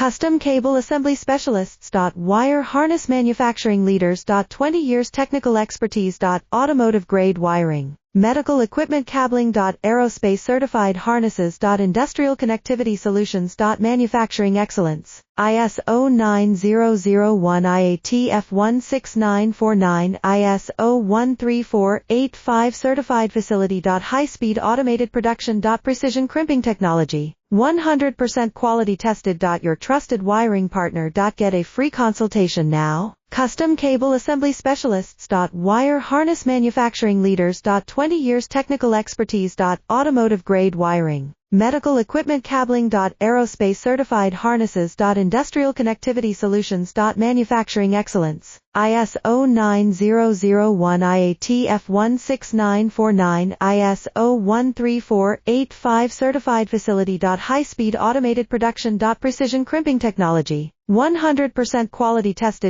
Custom Cable Assembly Specialists. Wire Harness Manufacturing Leaders. 20 years technical expertise. Automotive grade wiring, medical equipment cabling. Aerospace certified harnesses. Industrial connectivity solutions. Manufacturing excellence. ISO 9001 IATF 16949 ISO 13485 certified facility. High-speed automated production. Precision crimping technology, 100% quality tested. Your trusted wiring partner. Get a free consultation now. Custom Cable Assembly Specialists. Wire Harness Manufacturing Leaders. 20 years technical expertise. Automotive grade wiring, medical equipment cabling. Aerospace certified harnesses. Industrial connectivity solutions. Manufacturing excellence. ISO 9001 IATF 16949 ISO 13485 certified facility. High-speed automated production. Precision crimping technology, 100% quality tested.